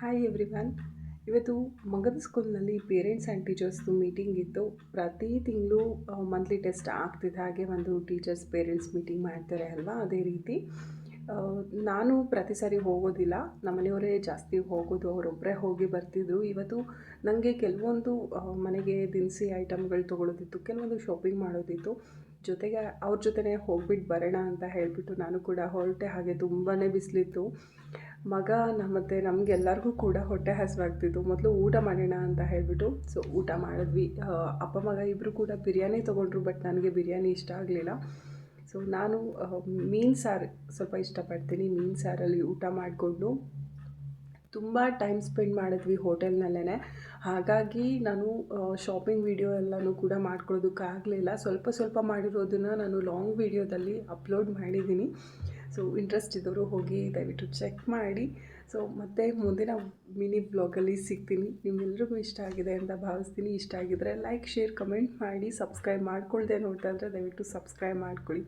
Hi everyone. ಇವತ್ತು ಮಗದ ಸ್ಕೂಲ್ನಲ್ಲಿ parents and ಟೀಚರ್ಸ್ದು meeting ಇತ್ತು. ಪ್ರತಿ ತಿಂಗಳು ಮಂತ್ಲಿ ಟೆಸ್ಟ್ ಆಗ್ತಿದ್ದ ಹಾಗೆ ಒಂದು ಟೀಚರ್ಸ್ ಪೇರೆಂಟ್ಸ್ ಮೀಟಿಂಗ್ ಮಾಡ್ತಾರೆ ಅಲ್ವಾ, ಅದೇ ರೀತಿ ಆ, ನಾನು ಪ್ರತಿ ಸಾರಿ ಹೋಗೋದಿಲ್ಲ. ನಮ್ಮ ಮನೆಯವರೇ ಜಾಸ್ತಿ ಹೋಗೋದು, ಅವರೊಬ್ಬರೇ ಹೋಗಿ ಬರ್ತಿದ್ರು. ಇವತ್ತು ನನಗೆ ಕೆಲವೊಂದು ಮನೆಗೆ ದಿನಸಿ ಐಟಮ್ಗಳು ತೊಗೊಳೋದಿತ್ತು, ಕೆಲವೊಂದು ಶಾಪಿಂಗ್ ಮಾಡೋದಿತ್ತು. ಜೊತೆಗೆ ಅವ್ರ ಜೊತೆನೇ ಹೋಗ್ಬಿಟ್ಟು ಬರೋಣ ಅಂತ ಹೇಳಿಬಿಟ್ಟು ನಾನು ಕೂಡ ಹೊರಟೆ. ಹಾಗೆ ತುಂಬಾ ಬಿಸಿಲಿತ್ತು. ಮಗ ಮತ್ತು ನಮಗೆಲ್ಲರಿಗೂ ಕೂಡ ಹೊಟ್ಟೆ ಹಸಿವಾಗ್ತಿತ್ತು. ಮೊದಲು ಊಟ ಮಾಡೋಣ ಅಂತ ಹೇಳಿಬಿಟ್ಟು ಊಟ ಮಾಡಿದ್ವಿ. ಅಪ್ಪ ಮಗ ಇಬ್ಬರು ಕೂಡ ಬಿರಿಯಾನಿ ತೊಗೊಂಡ್ರು, ಬಟ್ ನನಗೆ ಬಿರಿಯಾನಿ ಇಷ್ಟ ಆಗಲಿಲ್ಲ. ನಾನು ಮೀನು ಸಾರು ಸ್ವಲ್ಪ ಇಷ್ಟಪಡ್ತೀನಿ. ಮೀನು ಸಾರಲ್ಲಿ ಊಟ ಮಾಡಿಕೊಂಡು ತುಂಬ ಟೈಮ್ ಸ್ಪೆಂಡ್ ಮಾಡಿದ್ವಿ ಹೋಟೆಲ್ನಲ್ಲೇ. ಹಾಗಾಗಿ ನಾನು ಶಾಪಿಂಗ್ ವಿಡಿಯೋ ಎಲ್ಲನೂ ಕೂಡ ಮಾಡ್ಕೊಳ್ಳೋದಕ್ಕಾಗಲಿಲ್ಲ. ಸ್ವಲ್ಪ ಸ್ವಲ್ಪ ಮಾಡಿರೋದನ್ನು ನಾನು ಲಾಂಗ್ ವಿಡಿಯೋದಲ್ಲಿ ಅಪ್ಲೋಡ್ ಮಾಡಿದ್ದೀನಿ. ಇಂಟ್ರೆಸ್ಟ್ ಇದ್ದವರು ಹೋಗಿ ದಯವಿಟ್ಟು ಚೆಕ್ ಮಾಡಿ. ಮತ್ತೆ ಮುಂದಿನ ಮಿನಿ ಬ್ಲಾಗಲ್ಲಿ ಸಿಗ್ತೀನಿ. ನಿಮ್ಮೆಲ್ರಿಗೂ ಇಷ್ಟ ಆಗಿದೆ ಅಂತ ಭಾವಿಸ್ತೀನಿ. ಇಷ್ಟ ಆಗಿದ್ದರೆ ಲೈಕ್, ಶೇರ್, ಕಮೆಂಟ್ ಮಾಡಿ. ಸಬ್ಸ್ಕ್ರೈಬ್ ಮಾಡ್ಕೊಳ್ದೆ ನೋಡ್ತಾ ಇದ್ದರೆ ದಯವಿಟ್ಟು ಸಬ್ಸ್ಕ್ರೈಬ್ ಮಾಡ್ಕೊಳ್ಳಿ.